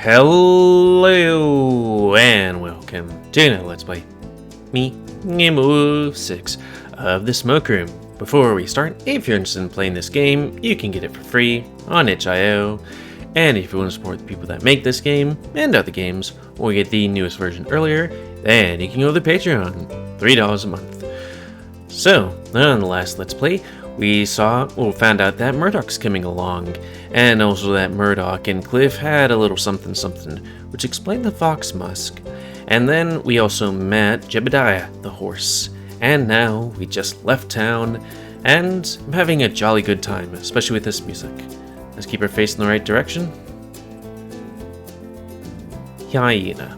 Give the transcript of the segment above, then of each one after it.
Hello and welcome to another Let's Play. Me, GamerWolfSix of the Smoke Room. Before we start, if you're interested in playing this game, you can get it for free on itch.io. And if you want to support the people that make this game and other games, or get the newest version earlier, then you can go to the Patreon, $3 a month. So, on the last Let's Play, we found out that Murdoch's coming along, and also that Murdoch and Cliff had a little something, which explained the Fox Musk. And then we also met Jebediah, the horse. And now we just left town, and I'm having a jolly good time, especially with this music. Let's keep our face in the right direction. Hyena.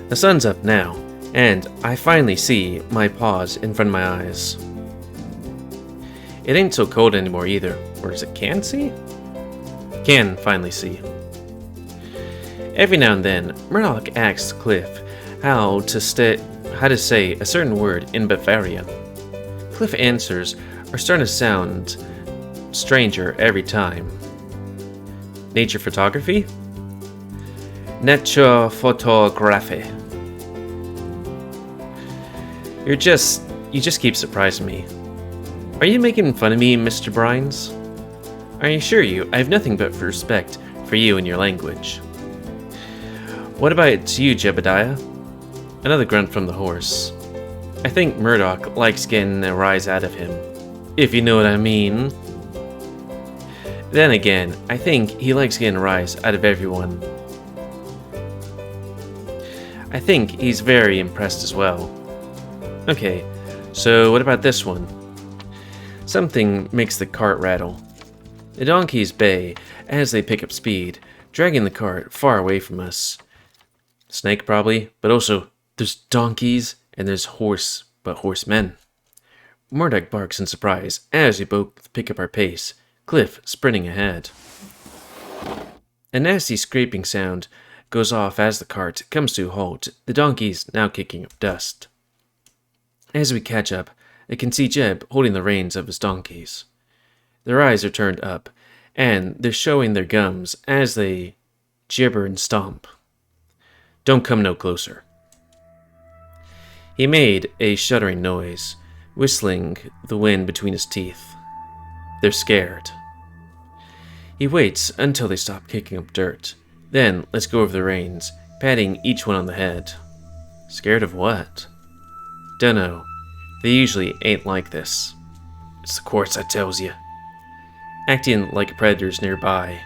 The sun's up now, and I finally see my paws in front of my eyes. It ain't so cold anymore either, or is it can see? Can finally see. Every now and then, Murdoch asks Cliff how to say a certain word in Bavarian. Cliff answers are starting to sound stranger every time. Nature photography? Nature photography. You just keep surprising me. Are you making fun of me, Mr. Brines? I assure you, I have nothing but respect for you and your language. What about you, Jebediah? Another grunt from the horse. I think Murdoch likes getting a rise out of him, if you know what I mean. Then again, I think he likes getting a rise out of everyone. I think he's very impressed as well. Okay, so what about this one? Something makes the cart rattle. The donkeys bay as they pick up speed, dragging the cart far away from us. Snake probably, but also there's donkeys and there's horsemen. Murdoch barks in surprise as we both pick up our pace, Cliff sprinting ahead. A nasty scraping sound goes off as the cart comes to a halt, the donkeys now kicking up dust. As we catch up, I can see Jeb holding the reins of his donkeys. Their eyes are turned up, and they're showing their gums as they gibber and stomp. Don't come no closer. He made a shuddering noise, whistling the wind between his teeth. They're scared. He waits until they stop kicking up dirt, then lets go of the reins, patting each one on the head. Scared of what? Dunno. They usually ain't like this. It's the courts, I tells you. Acting like a predator's nearby.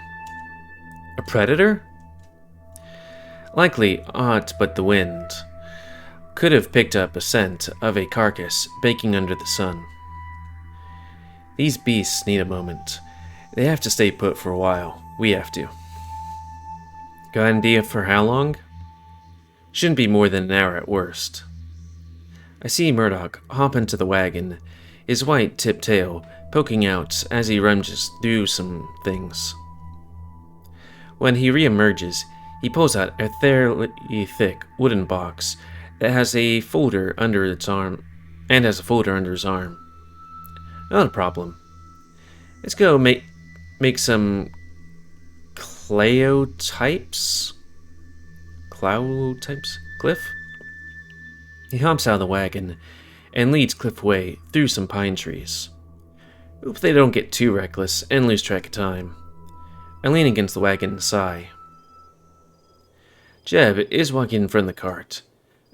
A predator? Likely aught but the wind. Could have picked up a scent of a carcass baking under the sun. These beasts need a moment. They have to stay put for a while. We have to. Got an idea for how long? Shouldn't be more than an hour at worst. I see Murdoch hop into the wagon, his white tipped tail poking out as he rummages through some things. When he re-emerges, he pulls out a fairly thick wooden box that has a folder under its arm, and has a folder under his arm. Not a problem. Let's go make some Clow-types? Cliff? He hops out of the wagon and leads Cliff away through some pine trees. Hope they don't get too reckless and lose track of time. I lean against the wagon and sigh. Jeb is walking in front of the cart.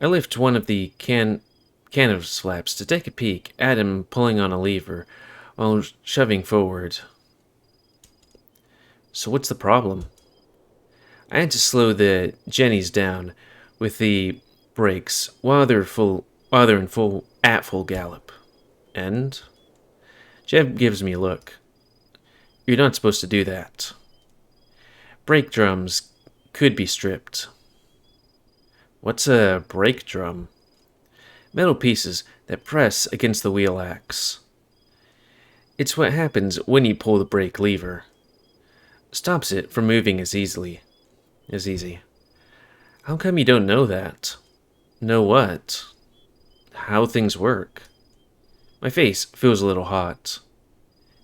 I lift one of the canvas flaps to take a peek at him pulling on a lever while shoving forward. So what's the problem? I had to slow the jennies down with the brakes while they're at full gallop. And Jeb gives me a look. You're not supposed to do that. Brake drums could be stripped. What's a brake drum? Metal pieces that press against the wheel axe. It's what happens when you pull the brake lever. Stops it from moving as easy. How come you don't know that? Know what? How things work. My face feels a little hot.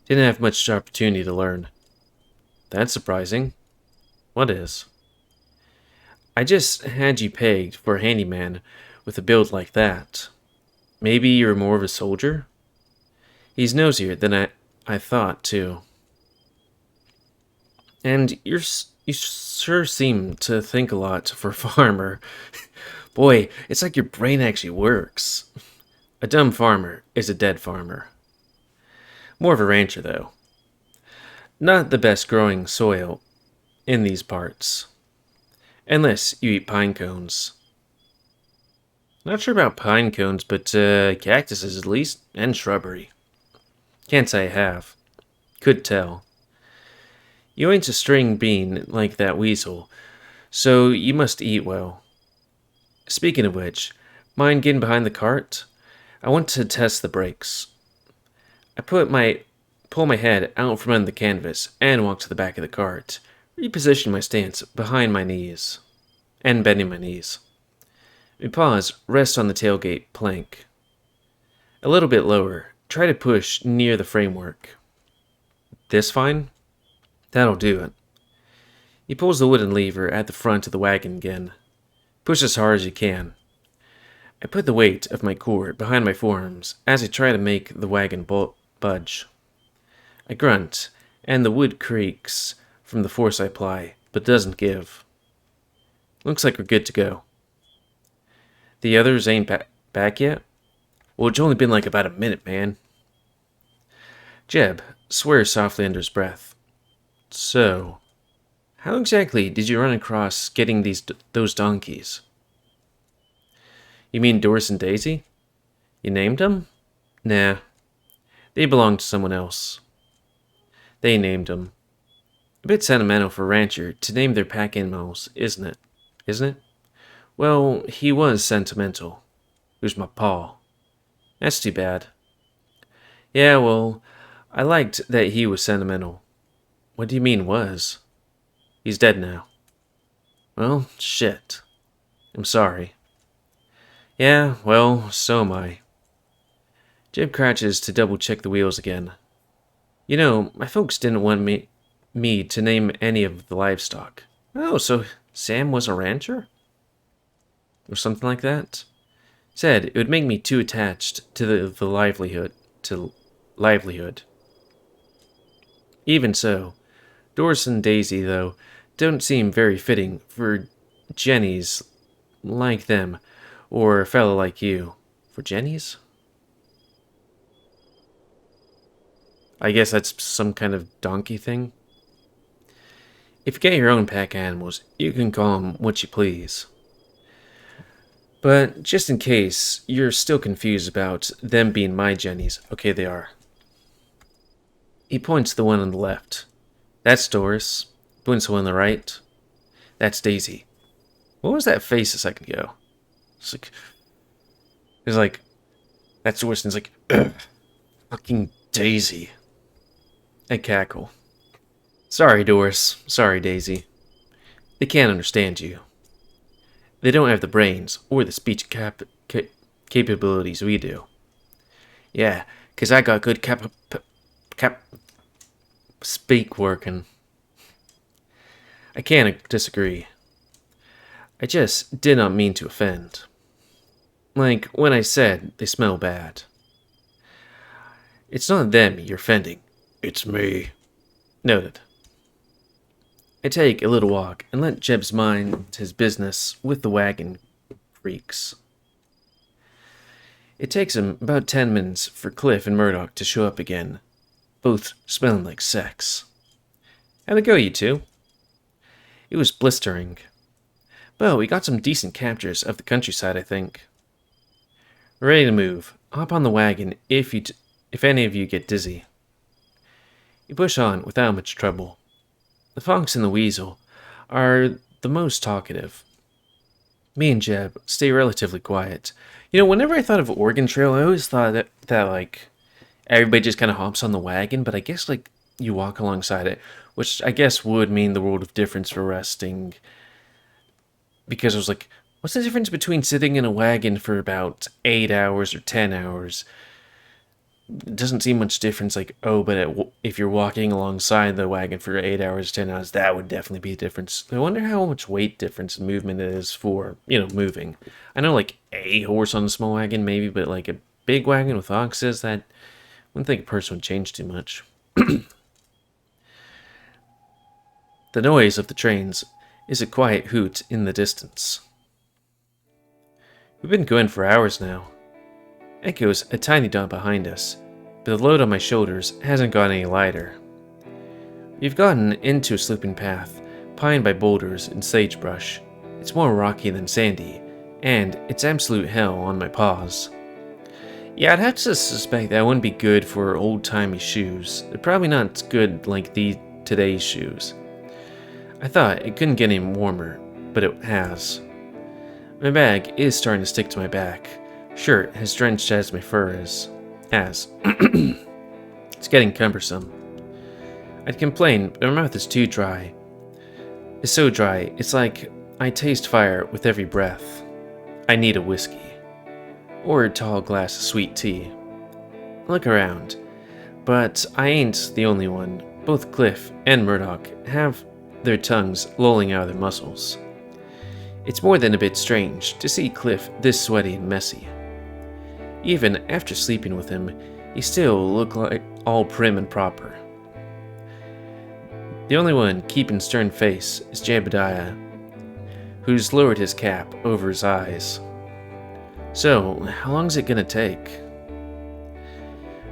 Didn't have much opportunity to learn. That's surprising. What is? I just had you pegged for a handyman with a build like that. Maybe you're more of a soldier? He's nosier than I thought, too. And you sure seem to think a lot for a farmer. Boy, it's like your brain actually works. A dumb farmer is a dead farmer. More of a rancher, though. Not the best growing soil in these parts. Unless you eat pine cones. Not sure about pine cones, but cactuses at least, and shrubbery. Can't say I have. Could tell. You ain't a string bean like that weasel, so you must eat well. Speaking of which, mind getting behind the cart? I want to test the brakes. I pull my head out from under the canvas and walk to the back of the cart, reposition my stance behind my knees, and bending my knees. My paws rest on the tailgate plank. A little bit lower, try to push near the framework. This fine? That'll do it. He pulls the wooden lever at the front of the wagon again. Push as hard as you can. I put the weight of my core behind my forearms as I try to make the wagon budge. I grunt, and the wood creaks from the force I apply, but doesn't give. Looks like we're good to go. The others ain't back yet? Well, it's only been like about a minute, man. Jeb swears softly under his breath. So, how exactly did you run across getting those donkeys? You mean Doris and Daisy? You named them? Nah, they belong to someone else. They named them. A bit sentimental for a rancher to name their pack animals, isn't it? Isn't it? Well, he was sentimental. It was my paw. That's too bad. Yeah, well, I liked that he was sentimental. What do you mean was? He's dead now. Well, shit. I'm sorry. Yeah, well, so am I. Jib crouches to double check the wheels again. You know, my folks didn't want me to name any of the livestock. Oh, so Sam was a rancher? Or something like that? Said it would make me too attached to the livelihood. Even so, Doris and Daisy, though, don't seem very fitting for Jennies like them, or a fellow like you. For Jennies? I guess that's some kind of donkey thing. If you get your own pack animals, you can call them what you please. But just in case you're still confused about them being my Jennies, okay, they are. He points to the one on the left. That's Doris. Points to the one on the right. That's Daisy. What was that face a second ago? It's like, that's Doris, and it's like, ugh, fucking Daisy. I cackle. Sorry, Doris. Sorry, Daisy. They can't understand you. They don't have the brains or the speech capabilities we do. Yeah, 'cause I got good speak working. I can't disagree. I just did not mean to offend. Like when I said they smell bad. It's not them you're offending. It's me. Noted. I take a little walk and let Jebs mind his business with the wagon freaks. It takes him about 10 minutes for Cliff and Murdoch to show up again, both smelling like sex. How'd it go, you two? It was blistering. Well, we got some decent captures of the countryside, I think. We're ready to move. Hop on the wagon if any of you get dizzy. You push on without much trouble. The Fox and the Weasel are the most talkative. Me and Jeb stay relatively quiet. You know, whenever I thought of Oregon Trail, I always thought that like, everybody just kind of hops on the wagon, but I guess, like, you walk alongside it, which I guess would mean the world of difference for resting. Because I was like, what's the difference between sitting in a wagon for about 8 hours or 10 hours it doesn't seem much difference. Like, oh, but if you're walking alongside the wagon for 8 hours, 10 hours, that would definitely be a difference. I wonder how much weight difference in movement it is for moving. I know like a horse on a small wagon maybe, but like a big wagon with oxes, that I wouldn't think a person would change too much. The noise of the trains is a quiet hoot in the distance. We've been going for hours now. Echoes a tiny dot behind us, but the load on my shoulders hasn't got any lighter. We've gotten into a sloping path, pined by boulders and sagebrush. It's more rocky than sandy, and it's absolute hell on my paws. Yeah, I'd have to suspect that wouldn't be good for old-timey shoes. They're probably not good like today's shoes. I thought it couldn't get any warmer, but it has. My bag is starting to stick to my back. Shirt as drenched as my fur is. It's getting cumbersome. I'd complain, but my mouth is too dry. It's so dry, it's like I taste fire with every breath. I need a whiskey. Or a tall glass of sweet tea. I look around, but I ain't the only one. Both Cliff and Murdoch have their tongues lolling out of their muscles. It's more than a bit strange to see Cliff this sweaty and messy. Even after sleeping with him, he still looked like all prim and proper. The only one keeping stern face is Jebediah, who's lowered his cap over his eyes. So, how long is it gonna take?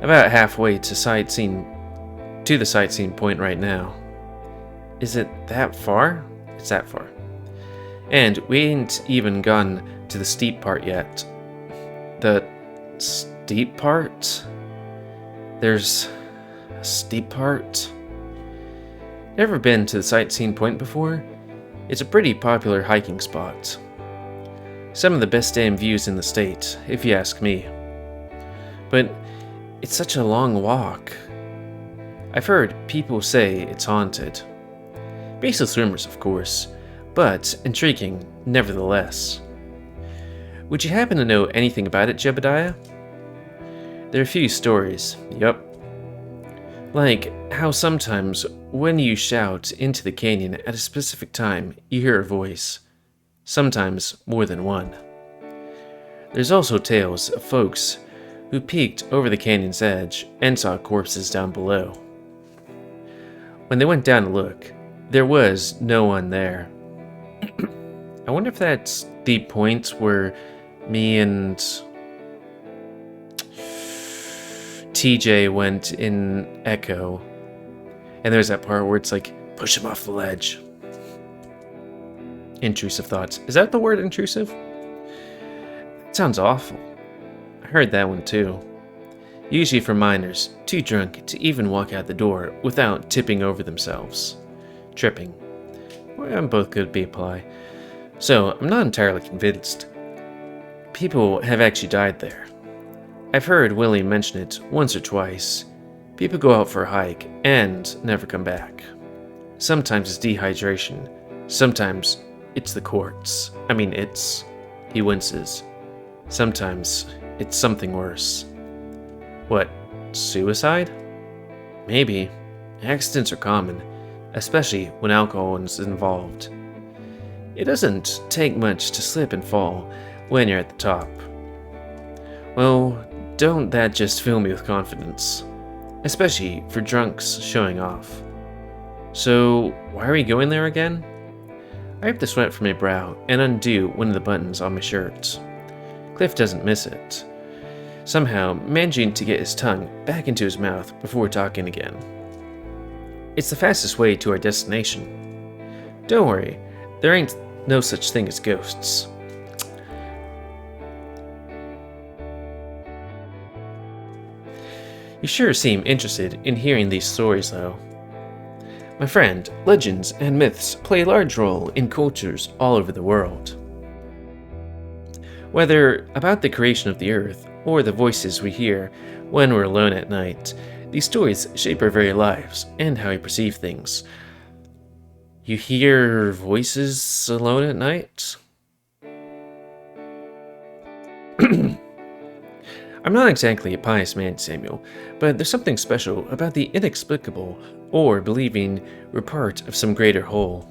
About halfway to the sightseeing point right now. Is it that far? It's that far. And we ain't even gone to the steep part yet. The steep part? There's a steep part? Never been to the sightseeing point before? It's a pretty popular hiking spot. Some of the best damn views in the state, if you ask me. But it's such a long walk. I've heard people say it's haunted. Baseless rumors, of course, but intriguing nevertheless. Would you happen to know anything about it, Jebediah? There are a few stories, yup. Like how sometimes when you shout into the canyon at a specific time, you hear a voice. Sometimes more than one. There's also tales of folks who peeked over the canyon's edge and saw corpses down below. When they went down to look, there was no one there. I wonder if that's the point where me and TJ went in Echo, and there's that part where it's like, push him off the ledge. Intrusive thoughts. Is that the word, intrusive? It sounds awful. I heard that one too. Usually for minors, too drunk to even walk out the door without tipping over themselves. Tripping. Well, both could be apply. So, I'm not entirely convinced. People have actually died there. I've heard William mention it once or twice. People go out for a hike and never come back. Sometimes it's dehydration. Sometimes it's the courts. He winces. Sometimes it's something worse. What, suicide? Maybe. Accidents are common, especially when alcohol is involved. It doesn't take much to slip and fall when you're at the top. Well, don't that just fill me with confidence, especially for drunks showing off. So, why are we going there again? I wipe the sweat from my brow and undo one of the buttons on my shirt. Cliff doesn't miss it, somehow managing to get his tongue back into his mouth before talking again. It's the fastest way to our destination. Don't worry, there ain't no such thing as ghosts. You sure seem interested in hearing these stories, though. My friend, legends and myths play a large role in cultures all over the world. Whether about the creation of the earth or the voices we hear when we're alone at night, these stories shape our very lives and how we perceive things. You hear voices alone at I'm not exactly a pious man, Samuel, but there's something special about the inexplicable or believing we're part of some greater whole.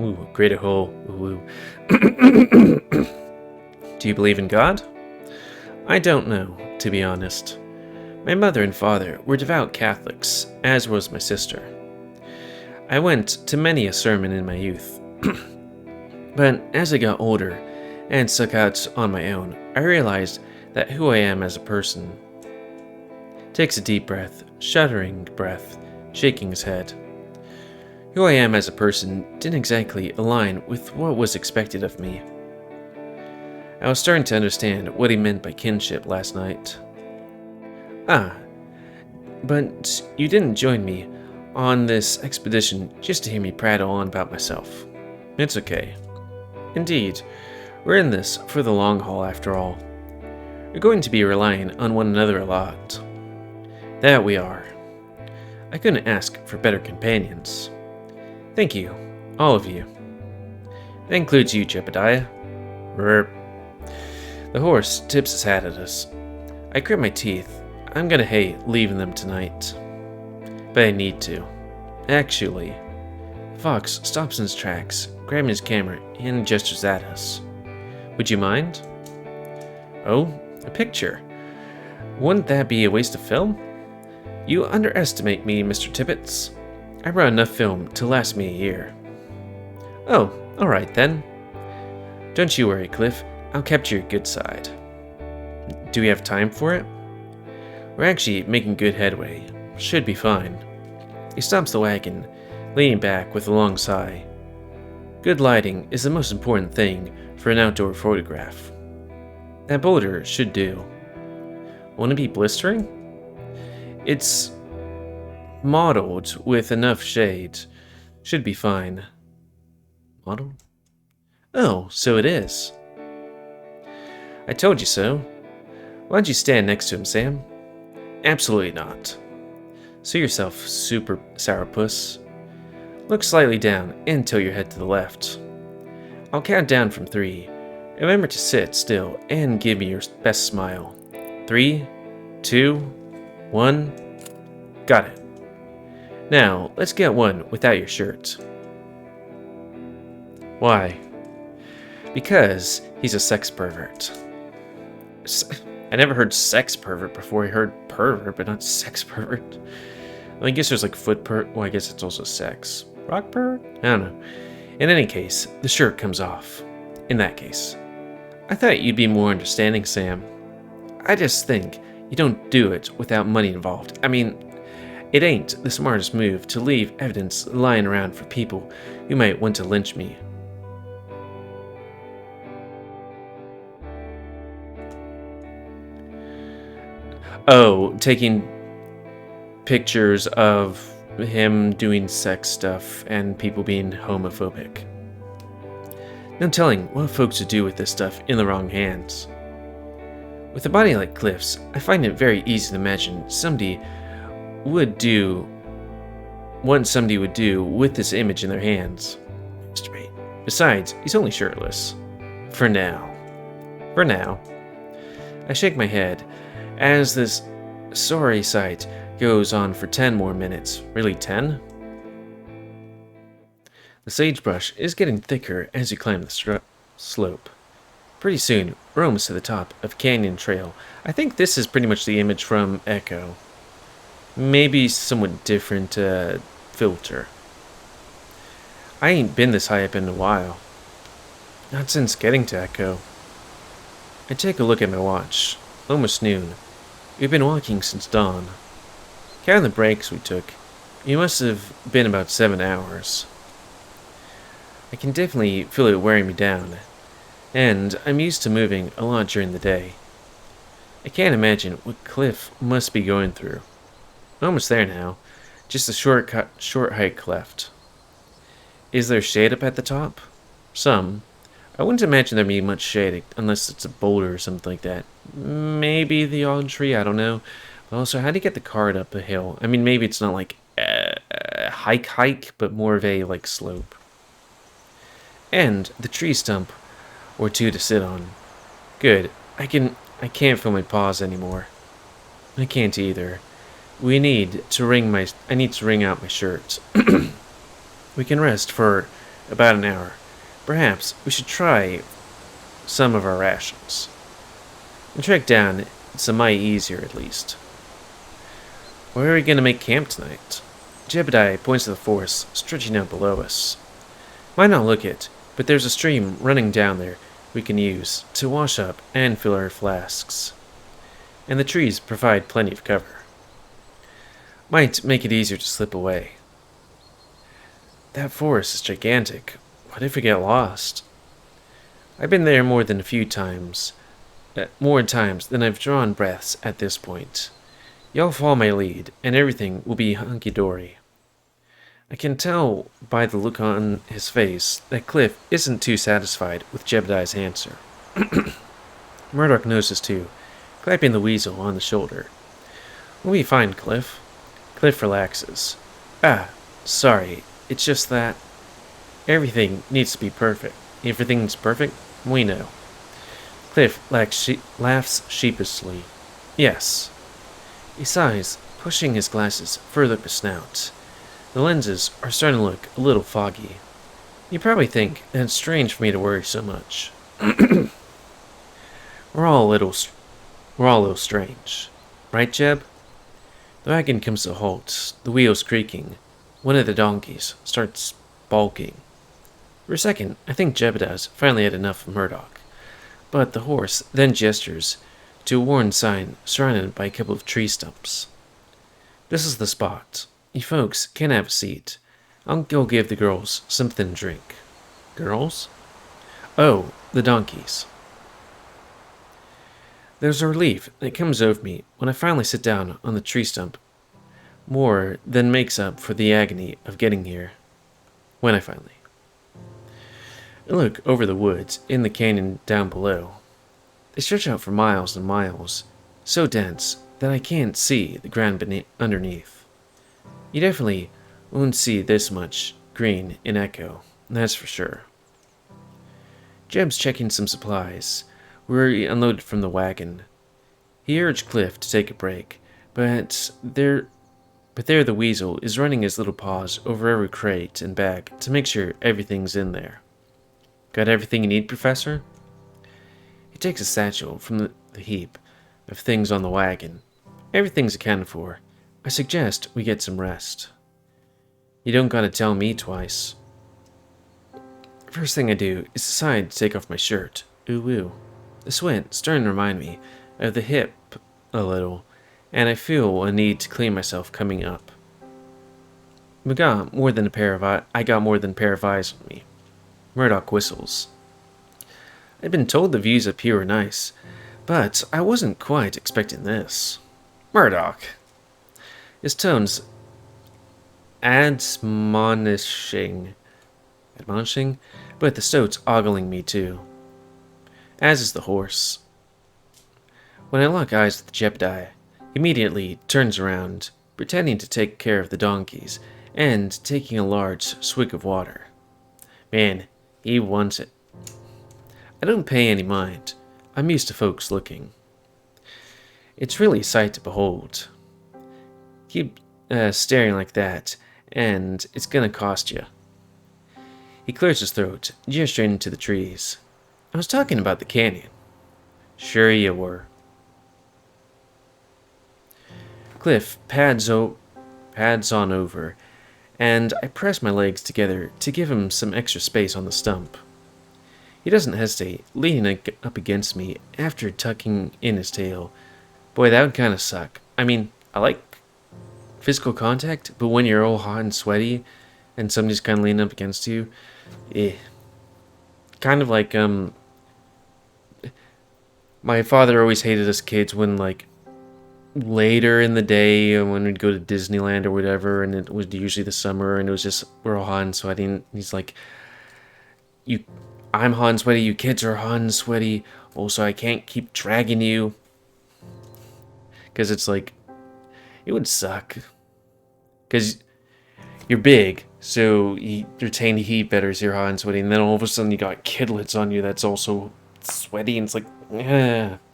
Ooh, greater whole. Ooh. Do you believe in God? I don't know, to be honest. My mother and father were devout Catholics, as was my sister. I went to many a sermon in my youth. But as I got older and stuck out on my own, I realized that who I am as a person. Takes a deep breath, shuddering breath, shaking his head. Who I am as a person didn't exactly align with what was expected of me. I was starting to understand what he meant by kinship last night. Ah, but you didn't join me on this expedition just to hear me prattle on about myself. It's okay. Indeed, we're in this for the long haul after all. We're going to be relying on one another a lot. That we are. I couldn't ask for better companions. Thank you, all of you. That includes you, Jebediah. Rrr. The horse tips his hat at us. I grit my teeth. I'm gonna hate leaving them tonight. But I need to. Actually, Fox stops in his tracks, grabbing his camera, and gestures at us. Would you mind? Oh, a picture. Wouldn't that be a waste of film? You underestimate me, Mr. Tibbets. I brought enough film to last me a year. Oh, alright then. Don't you worry, Cliff. I'll capture your good side. Do we have time for it? We're actually making good headway. Should be fine. He stops the wagon, leaning back with a long sigh. Good lighting is the most important thing for an outdoor photograph. That boulder should do. Won't it be blistering? It's modeled with enough shade. Should be fine. Model? Oh, so it is. I told you so. Why don't you stand next to him, Sam? Absolutely not. See yourself, super sourpuss. Look slightly down and tilt your head to the left. I'll count down from 3. Remember to sit still and give me your best smile. 3, 2, 1. Got it. Now, let's get one without your shirt. Why? Because he's a sex pervert. I never heard sex pervert before. I heard pervert, but not sex pervert. Well, I guess there's like foot pervert. Well, I guess it's also sex. Rock pervert? I don't know. In any case, the shirt comes off. In that case. I thought you'd be more understanding, Sam. I just think you don't do it without money involved. I mean, it ain't the smartest move to leave evidence lying around for people who might want to lynch me. Oh, taking pictures of him doing sex stuff and people being homophobic. No telling what folks would do with this stuff in the wrong hands. With a body like Cliff's, I find it very easy to imagine somebody would do what somebody would do with this image in their hands. Straight. Besides, he's only shirtless. For now. For now. I shake my head as this sorry sight goes on for 10 more minutes. Really 10? The sagebrush is getting thicker as you climb the slope. Pretty soon, we're almost to the top of Canyon Trail. I think this is pretty much the image from Echo. Maybe somewhat different filter. I ain't been this high up in a while. Not since getting to Echo. I take a look at my watch. Almost noon. We've been walking since dawn. Counting the breaks we took, it must have been about 7 hours. I can definitely feel it wearing me down, and I'm used to moving a lot during the day. I can't imagine what Cliff must be going through. Almost there now, just a short hike left. Is there shade up at the top? Some. I wouldn't imagine there'd be much shade unless it's a boulder or something like that. Maybe the odd tree, I don't know. But also, how do you get the cart up a hill? I mean, maybe it's not like a hike, but more of a like slope. And the tree stump or two to sit on. Good. I can I can't feel my paws anymore. I can't either. I need to wring out my shirt. We can rest for about an hour. Perhaps we should try some of our rations. And trek down, it's a mite easier at least. Where are we going to make camp tonight? Jebediah points to the forest stretching out below us. Might not look it, but there's a stream running down there we can use to wash up and fill our flasks. And the trees provide plenty of cover. Might make it easier to slip away. That forest is gigantic. What if we get lost? I've been there more times than I've drawn breaths at this point. Y'all follow my lead, and everything will be hunky-dory. I can tell by the look on his face that Cliff isn't too satisfied with Jebediah's answer. Murdoch knows this too, clapping the weasel on the shoulder. We'll be fine, Cliff. Cliff relaxes. Sorry, it's just that everything needs to be perfect. If everything's perfect, we know. Cliff laughs sheepishly. Yes. He sighs, pushing his glasses further up his snout. The lenses are starting to look a little foggy. You probably think that it's strange for me to worry so much. We're all a little strange. Right, Jeb? The wagon comes to a halt, the wheels creaking. One of the donkeys starts balking. For a second, I think Jebediah's finally had enough of Murdoch. But the horse then gestures to a worn sign surrounded by a couple of tree stumps. This is the spot. You folks can have a seat. I'll go give the girls something to drink. Girls? Oh, the donkeys. There's a relief that comes over me when I finally sit down on the tree stump. More than makes up for the agony of getting here. When I finally. I look over the woods in the canyon down below. They stretch out for miles and miles, so dense that I can't see the ground underneath. You definitely won't see this much green in Echo, that's for sure. Jeb's checking some supplies. We're unloaded from the wagon. He urged Cliff to take a break, but there the weasel is running his little paws over every crate and bag to make sure everything's in there. Got everything you need, Professor? He takes a satchel from the heap of things on the wagon. Everything's accounted for. I suggest we get some rest. You don't gotta tell me twice. First thing I do is decide to take off my shirt. Ooh. The sweat's starting to remind me of the hip a little, and I feel a need to clean myself coming up. I got more than a pair of eyes on me. Murdoch whistles. I'd been told the views up here were nice, but I wasn't quite expecting this. Murdoch. His tone's admonishing, but the stoat's ogling me too. As is the horse. When I lock eyes with Jebediah, he immediately turns around, pretending to take care of the donkeys, and taking a large swig of water. Man, he wants it. I don't pay any mind. I'm used to folks looking. It's really a sight to behold. Keep staring like that, and it's gonna cost you. He clears his throat, gesturing into the trees. I was talking about the canyon. Sure you were. Cliff pads on over, and I press my legs together to give him some extra space on the stump. He doesn't hesitate, leaning up against me after tucking in his tail. Boy, that would kind of suck. I mean, I like physical contact, but when you're all hot and sweaty and somebody's kind of leaning up against you, kind of like my father always hated us kids when, like, later in the day when we'd go to Disneyland or whatever, and it was usually the summer, and it was just we're all hot and sweaty, and he's like, I'm hot and sweaty, you kids are hot and sweaty, also I can't keep dragging you. Because it's like, it would suck. Because you're big, so you retain the heat better as you're hot and sweaty, and then all of a sudden you got kidlets on you that's also sweaty and it's like,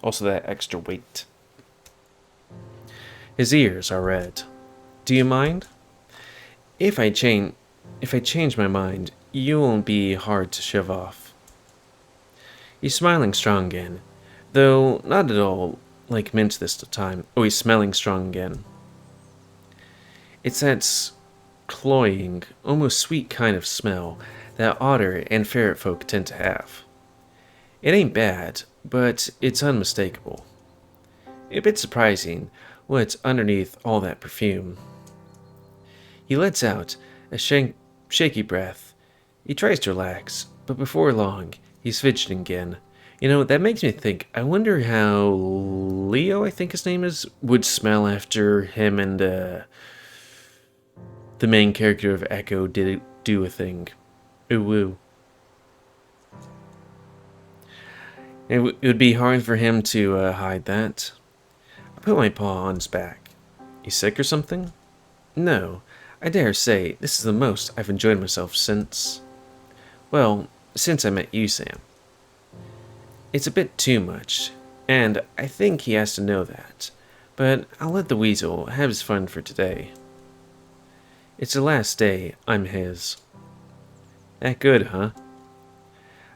also that extra weight. His ears are red. Do you mind? If I change my mind, you won't be hard to shove off. He's smiling strong again, though not at all like mint this time. Oh, he's smelling strong again. It's that cloying, almost sweet kind of smell that otter and ferret folk tend to have. It ain't bad, but it's unmistakable. A bit surprising what's underneath all that perfume. He lets out a shaky breath. He tries to relax, but before long, he's fidgeting again. You know, that makes me think, I wonder how Leo, I think his name is, would smell after him and the main character of Echo did do a thing. Ooh woo. It would be hard for him to hide that. I put my paw on his back. You sick or something? No, I dare say this is the most I've enjoyed myself since... well, since I met you, Sam. It's a bit too much, and I think he has to know that, but I'll let the weasel have his fun for today. It's the last day I'm his. That good, huh?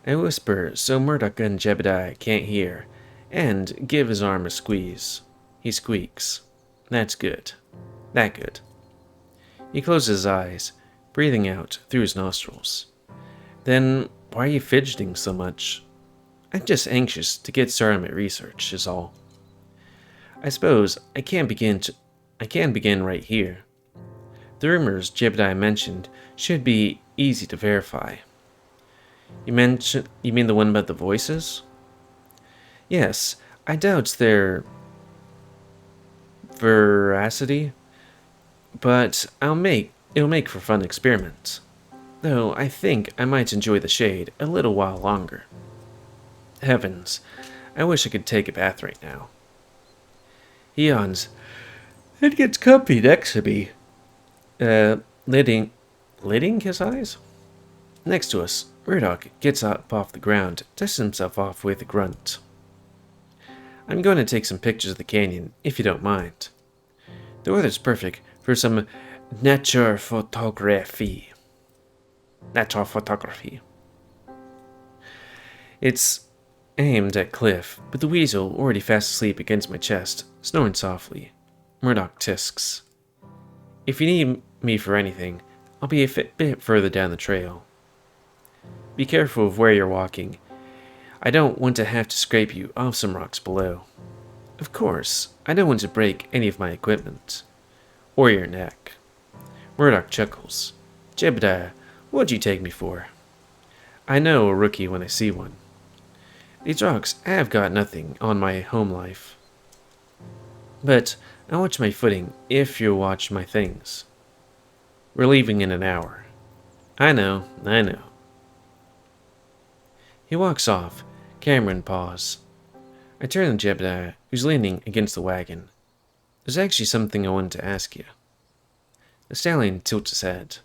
I whisper so Murdoch and Jebediah can't hear, and give his arm a squeeze. He squeaks. That's good. That good. He closes his eyes, breathing out through his nostrils. Then, why are you fidgeting so much? I'm just anxious to get started on my research, is all. I suppose I can begin right here. The rumors Jebediah mentioned should be easy to verify. You mean the one about the voices? Yes, I doubt their veracity, but it'll make for fun experiments. Though I think I might enjoy the shade a little while longer. Heavens, I wish I could take a bath right now. He yawns. It gets comfy next to me. Lidding his eyes? Next to us, Murdoch gets up off the ground, dusts himself off with a grunt. I'm going to take some pictures of the canyon, if you don't mind. The weather's perfect for some nature photography. Natural photography. It's aimed at Cliff, but the weasel, already fast asleep against my chest, snoring softly. Murdoch tisks. If you need me for anything, I'll be a bit further down the trail. Be careful of where you're walking. I don't want to have to scrape you off some rocks below. Of course, I don't want to break any of my equipment. Or your neck. Murdoch chuckles. Jebediah, what'd you take me for? I know a rookie when I see one. These rocks have got nothing on my home life. But I'll watch my footing if you'll watch my things. We're leaving in an hour. I know. He walks off. Cameron paws. I turn to Jebediah, who's leaning against the wagon. There's actually something I wanted to ask you. The stallion tilts his head.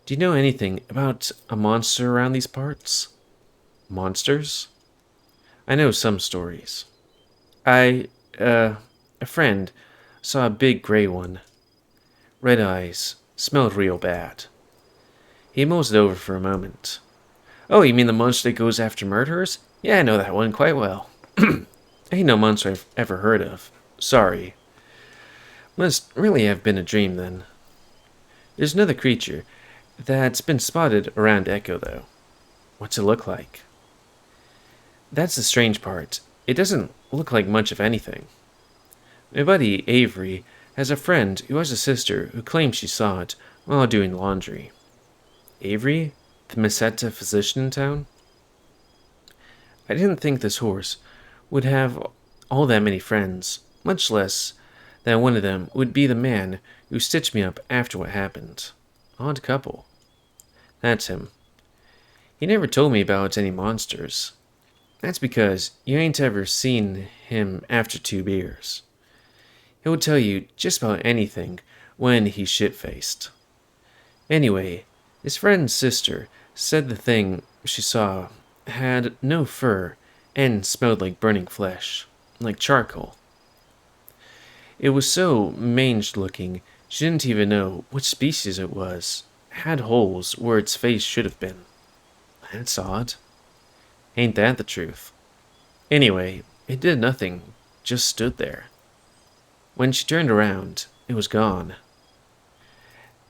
Do you know anything about a monster around these parts? Monsters? I know some stories. A friend saw a big gray one. Red eyes. Smelled real bad. He mulls it over for a moment. Oh, you mean the monster that goes after murderers? Yeah, I know that one quite well. Ain't no monster I've ever heard of. Sorry. Must really have been a dream then. There's another creature that's been spotted around Echo, though. What's it look like? That's the strange part. It doesn't look like much of anything. My buddy Avery has a friend who has a sister who claims she saw it while doing laundry. Avery? The Meseta physician in town? I didn't think this horse would have all that many friends, much less that one of them would be the man who stitched me up after what happened. Odd couple. That's him. He never told me about any monsters. That's because you ain't ever seen him after 2 beers. He'll tell you just about anything when he's shit-faced. Anyway, his friend's sister said the thing she saw had no fur and smelled like burning flesh, like charcoal. It was so manged looking, she didn't even know which species it was. It had holes where its face should have been. That's odd. Ain't that the truth? Anyway, it did nothing, just stood there. When she turned around, it was gone.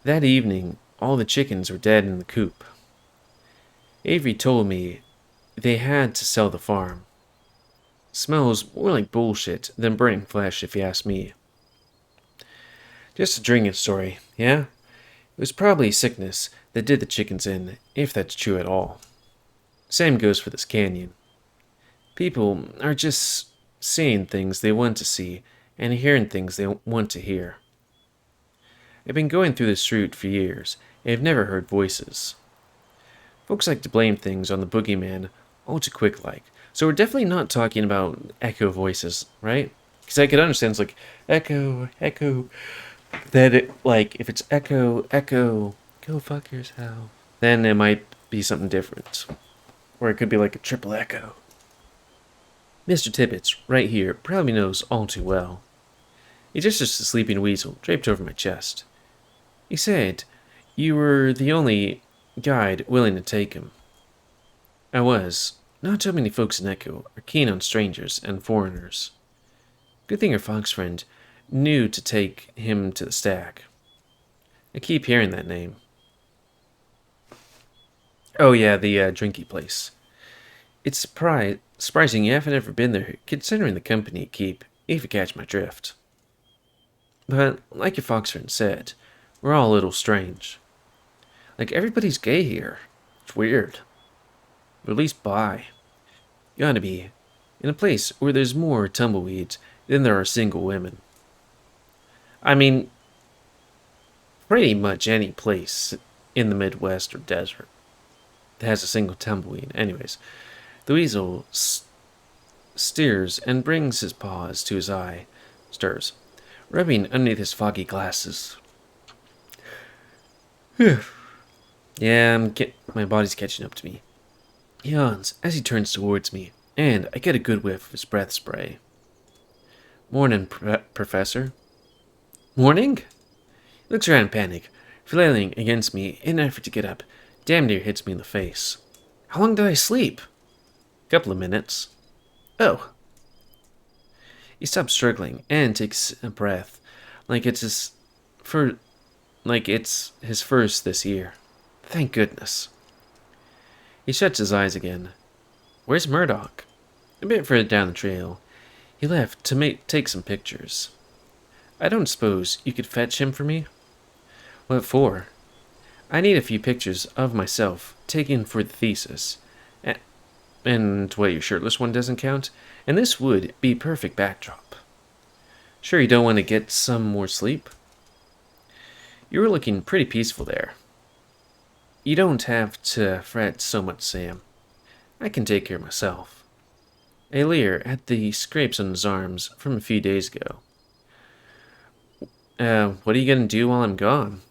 That evening, all the chickens were dead in the coop. Avery told me they had to sell the farm. Smells more like bullshit than burning flesh, if you ask me. Just a drinking story, yeah? It was probably sickness that did the chickens in, if that's true at all. Same goes for this canyon. People are just seeing things they want to see and hearing things they want to hear. I've been going through this route for years, and I've never heard voices. Folks like to blame things on the boogeyman all too quick like, so we're definitely not talking about echo voices, right? Because I could understand it's like, echo, echo, that it, like, if it's echo, echo, go fuck yourself, then it might be something different. Or it could be like a triple echo. Mr. Tibbets, right here, probably knows all too well. He's just a sleeping weasel draped over my chest. He said you were the only guide willing to take him. I was. Not too many folks in Echo are keen on strangers and foreigners. Good thing her fox friend knew to take him to the stack. I keep hearing that name. Oh yeah, the drinky place. It's surprising you haven't ever been there, considering the company you keep, if you catch my drift. But, like your fox friend said, we're all a little strange. Like, everybody's gay here. It's weird. Or at least bi. You ought to be in a place where there's more tumbleweeds than there are single women. I mean, pretty much any place in the Midwest or desert that has a single tumbleweed. Anyways, the weasel steers and brings his paws to his eye, stirs, rubbing underneath his foggy glasses. Yeah, my body's catching up to me. He yawns as he turns towards me, and I get a good whiff of his breath spray. Morning, Professor. Morning? He looks around in panic, flailing against me in an effort to get up. Damn near hits me in the face. How long did I sleep? A couple of minutes. Oh. He stops struggling and takes a breath, like it's his first this year. Thank goodness. He shuts his eyes again. Where's Murdoch? A bit further down the trail. He left to take some pictures. I don't suppose you could fetch him for me? What for? I need a few pictures of myself taken for the thesis. And what, your shirtless one doesn't count? And this would be perfect backdrop. Sure you don't want to get some more sleep? You were looking pretty peaceful there. You don't have to fret so much, Sam. I can take care of myself. A leer at the scrapes on his arms from a few days ago. What are you going to do while I'm gone?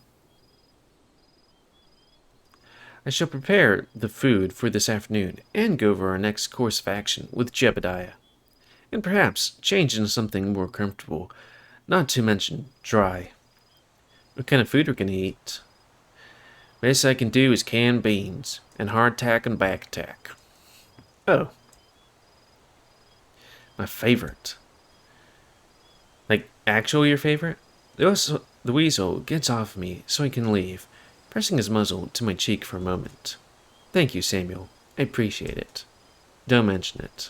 I shall prepare the food for this afternoon and go over our next course of action with Jebediah. And perhaps change into something more comfortable, not to mention dry. What kind of food we're going to eat? Best I can do is canned beans and hardtack and backtack. Oh. My favorite. Like, actually your favorite? The weasel gets off me so he can leave, pressing his muzzle to my cheek for a moment. Thank you, Samuel. I appreciate it. Don't mention it.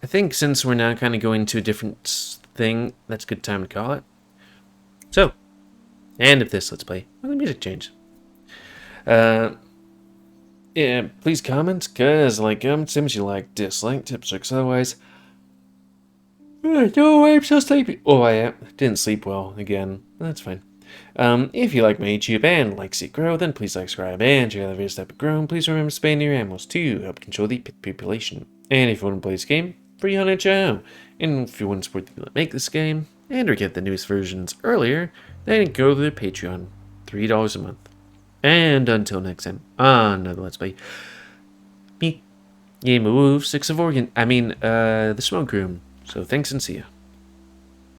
I think since we're now kind of going to a different thing, that's a good time to call it. So, end of this Let's Play. Well, the music changed. Yeah, please comment, cause seems you like, dislike, tips, tricks, otherwise. No, I'm so sleepy. Oh, I didn't sleep well again. That's fine. If you like my YouTube and like to see it grow, then please like, subscribe, and check out the videos that have grown. Please remember to spay your animals to help control the population. And if you want to play this game, free on it, and if you want to support the people that make this game, and or get the newest versions earlier, then go to their Patreon, $3 a month. And until next time on another Let's Play, me, GamerWolfSix of Oregon. The Smoke Room. So thanks and see ya.